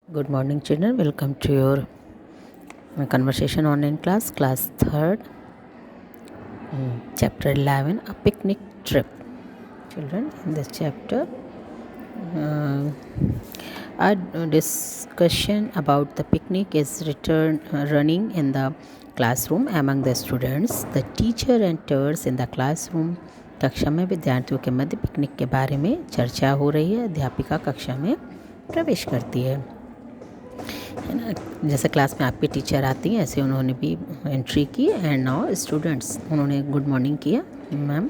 Good morning, children. Welcome to your conversation online class 3rd, chapter 11, a picnic trip. Children, in this chapter, uh, a discussion about the picnic is running in the classroom among the students. The teacher enters in the classroom. कक्षा में विद्यार्थियों के मध्य picnic के बारे में चर्चा हो रही है. अध्यापिका कक्षा में प्रवेश करती है ना. जैसे क्लास में आपकी टीचर आती हैं ऐसे उन्होंने भी एंट्री की. एंड नाउ स्टूडेंट्स, उन्होंने गुड मॉर्निंग किया. मैम,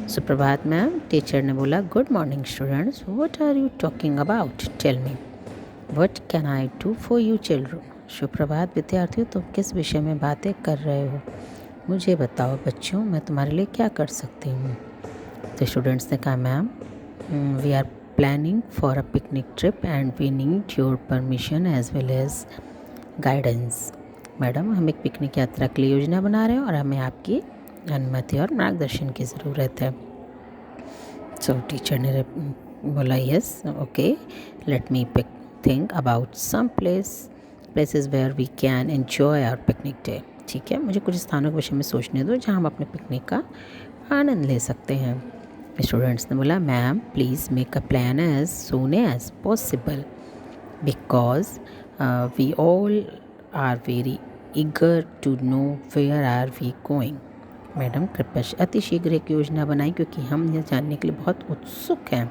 सुप्रभात मैम. टीचर ने बोला good morning students, what are you talking about, tell me, what can I do for you children. सुप्रभात विद्यार्थियों, तुम किस विषय में बातें कर रहे हो, मुझे बताओ बच्चों, मैं तुम्हारे लिए क्या कर सकती हूँ. तो स्टूडेंट्स ने कहा ma'am, we are planning for a picnic trip and we need your permission as well as guidance. Madam, हम एक पिकनिक यात्रा के लिए योजना बना रहे हैं और हमें आपकी अनुमति और मार्गदर्शन की ज़रूरत है. सो टीचर ने बोला yes, okay, let me think about some places where we can enjoy our picnic day. ठीक है, मुझे कुछ स्थानों के विषय में सोचने दो जहाँ हम अपने पिकनिक का आनंद ले सकते हैं. स्टूडेंट्स ने बोला ma'am, please make a plan as soon as possible because we all are very eager to know where are we going. Madam, कृपया अतिशीघ्र एक योजना बनाएं क्योंकि हम यह जानने के लिए बहुत उत्सुक हैं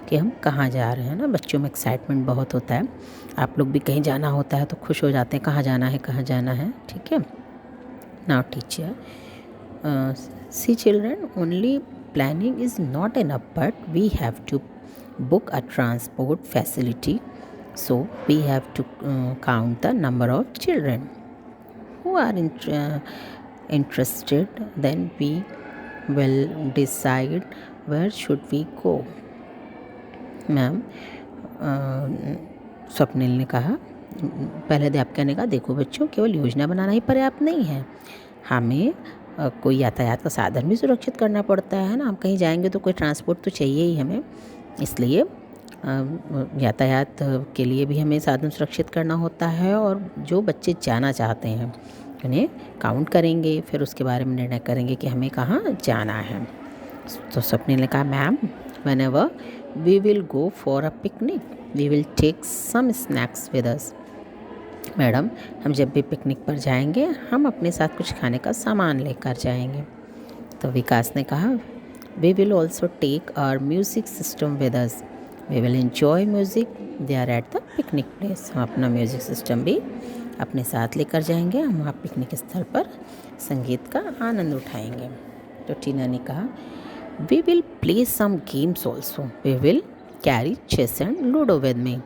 कि हम कहाँ जा रहे हैं. ना, बच्चों में एक्साइटमेंट बहुत होता है. आप लोग भी कहीं जाना होता है तो खुश हो जाते हैं, कहाँ जाना है कहाँ जाना है. ठीक है. Now teacher, see children, only planning is not enough, but we have to book a transport facility, so we have to count the number of children who are interested, then we will decide where should we go. Ma'am, Swapnil ने कहा. पहले अध्यापिका ने कहा देखो बच्चों, केवल योजना बनाना ही पर्याप्त नहीं है, हमें कोई यातायात का साधन भी सुरक्षित करना पड़ता है ना. हम कहीं जाएंगे तो कोई ट्रांसपोर्ट तो चाहिए ही हमें, इसलिए यातायात के लिए भी हमें साधन सुरक्षित करना होता है. और जो बच्चे जाना चाहते हैं उन्हें काउंट करेंगे, फिर उसके बारे में निर्णय करेंगे कि हमें कहाँ जाना है. तो स्वप्निल ने कहा ma'am, whenever we will go for a picnic we will take some snacks with us. Madam, हम जब भी पिकनिक पर जाएंगे हम अपने साथ कुछ खाने का सामान लेकर जाएंगे. तो विकास ने कहा we will also take our music system with us, we will enjoy music there at the picnic place. हम अपना म्यूज़िक सिस्टम भी अपने साथ लेकर जाएंगे, हम वहाँ पिकनिक स्थल पर संगीत का आनंद उठाएंगे. तो टीना ने कहा we will play some games also, we will carry chess and ludo with me.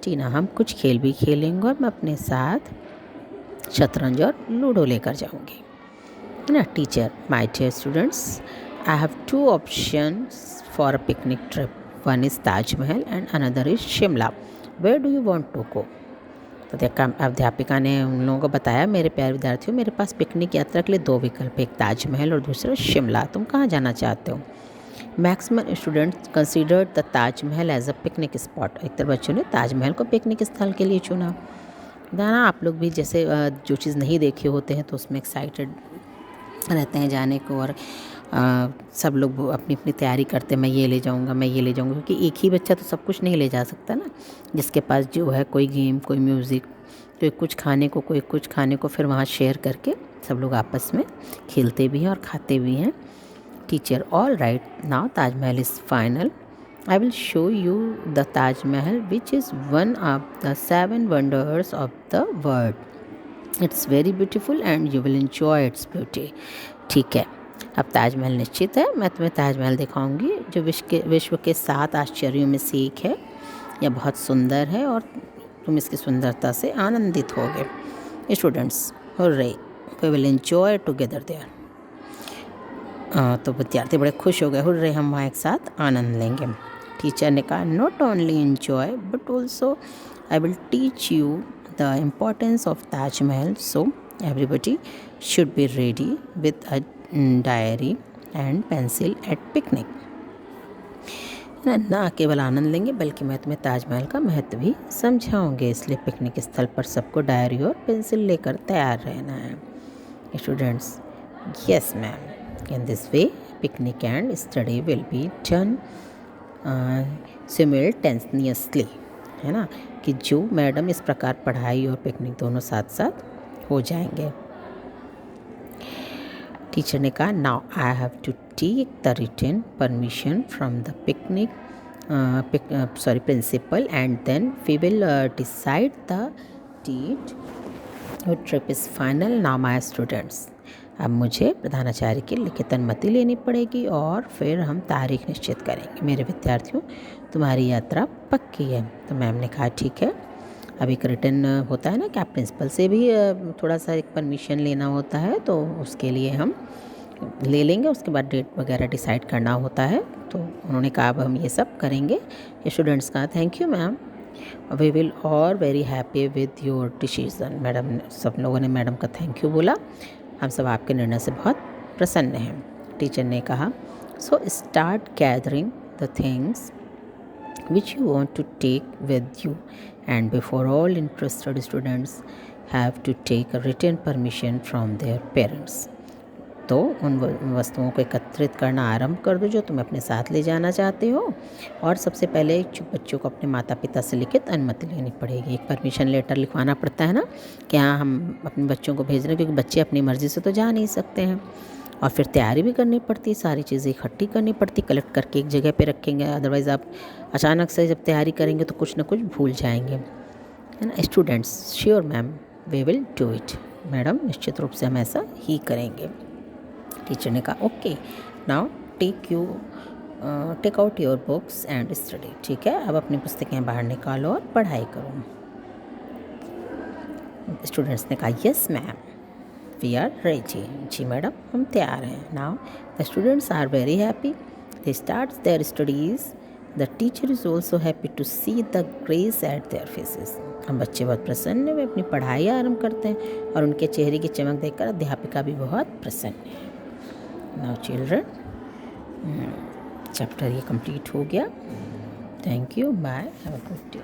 Tina, हम कुछ खेल भी खेलेंगे और मैं अपने साथ शतरंज और लूडो लेकर जाऊंगी. ना teacher, my dear students, I have 2 options for a picnic trip, one is Taj Mahal and another is Shimla, where do you want to go. तो अध्यापिका ने उन लोगों को बताया मेरे प्यारे विद्यार्थियों, मेरे पास पिकनिक यात्रा के लिए 2 विकल्प, एक ताजमहल और दूसरा शिमला. तुम कहाँ जाना चाहते हो. Maximum students considered the Taj Mahal as a picnic spot. अधिकतर बच्चों ने ताजमहल को पिकनिक स्थल के लिए चुना. दाना, आप लोग भी जैसे जो चीज़ नहीं देखे होते हैं तो उसमें एक्साइटेड रहते हैं जाने को, और सब लोग अपनी अपनी तैयारी करते हैं, मैं ये ले जाऊंगा मैं ये ले जाऊंगा, क्योंकि एक ही बच्चा तो सब कुछ नहीं ले जा सकता ना. जिसके पास जो है, कोई गेम, कोई म्यूज़िक, कोई कुछ खाने को, कोई कुछ खाने को, फिर वहाँ शेयर करके सब लोग आपस में खेलते भी हैं और खाते भी हैं. Teacher, all right, now Taj Mahal is final. I will show you the Taj Mahal, which is one of the 7 wonders of the world. It's very beautiful and you will enjoy its beauty. ठीक है, अब ताजमहल निश्चित है, मैं तुम्हें ताजमहल दिखाऊंगी जो विश्व के 7 आश्चर्यों में से एक है. यह बहुत सुंदर है और तुम इसकी सुंदरता से आनंदित होगे. Students, hurray, we will enjoy together there. तो विद्यार्थी बड़े खुश हो गए, हुर्रे, हम वहाँ एक साथ आनंद लेंगे. टीचर ने कहा not only enjoy but also I will teach you the importance of Taj Mahal, so everybody should be ready with a diary and pencil at picnic. है ना केवल आनंद लेंगे बल्कि मैं तुम्हें ताजमहल का महत्व भी समझाऊंगी। इसलिए पिकनिक स्थल पर सबको डायरी और पेंसिल लेकर तैयार रहना है। Students, yes ma'am, in this way picnic and study will be done simultaneously, है ना, कि जो मैडम इस प्रकार पढ़ाई और पिकनिक दोनों साथ साथ हो जाएंगे। टीचर ने कहा, now I have to take the written permission from the picnic principal and then we will decide the date your trip is final now my students. अब मुझे प्रधानाचार्य की लिखित अनुमति लेनी पड़ेगी और फिर हम तारीख निश्चित करेंगे। मेरे विद्यार्थियों, तुम्हारी यात्रा पक्की है। तो मैम ने कहा ठीक है। अब एक रिटन होता है ना कि आप प्रिंसिपल से भी थोड़ा सा एक परमिशन लेना होता है, तो उसके लिए हम ले लेंगे। उसके बाद डेट वगैरह डिसाइड करना होता है। तो उन्होंने कहा अब हम ये सब करेंगे। स्टूडेंट्स कहा, thank you ma'am, we will all very happy with your decision. Madam, सब लोगों ने मैडम का थैंक यू बोला। हम सब आपके निर्णय से बहुत प्रसन्न हैं। टीचर ने कहा, so start gathering the things which you want to take with you, and before all interested students have to take a written permission from their parents. तो उन वस्तुओं को एकत्रित करना आरंभ कर दो जो तुम अपने साथ ले जाना चाहते हो, और सबसे पहले बच्चों को अपने माता पिता से लिखित अनुमति लेनी पड़ेगी। एक परमिशन लेटर लिखवाना पड़ता है ना कि हाँ हम अपने बच्चों को भेज रहे हैं, क्योंकि बच्चे अपनी मर्ज़ी से तो जा नहीं सकते हैं। और फिर तैयारी भी करनी पड़ती है, सारी चीज़ें इकट्ठी करनी पड़ती, कलेक्ट करके एक जगह पे रखेंगे। अदरवाइज़ आप अचानक से जब तैयारी करेंगे तो कुछ ना कुछ भूल जाएंगे, है ना। Students, sure ma'am, we will do it. Madam, निश्चित रूप से हम ऐसा ही करेंगे। टीचर ने कहा, okay, now take out your books and study. ठीक है, अब अपनी पुस्तकें बाहर निकालो और पढ़ाई करो। स्टूडेंट्स ने कहा, yes ma'am, we are ready. जी मैडम, हम तैयार हैं। Now the students are very happy, they start their studies, the teacher is also happy to see the grace at their faces. हम बच्चे बहुत प्रसन्न हैं, वे अपनी पढ़ाई आरंभ करते हैं और उनके चेहरे की चमक देखकर अध्यापिका भी बहुत प्रसन्न है। नाउ चिल्ड्रन, चैप्टर ये कंप्लीट हो गया। Thank you, bye, have a good day.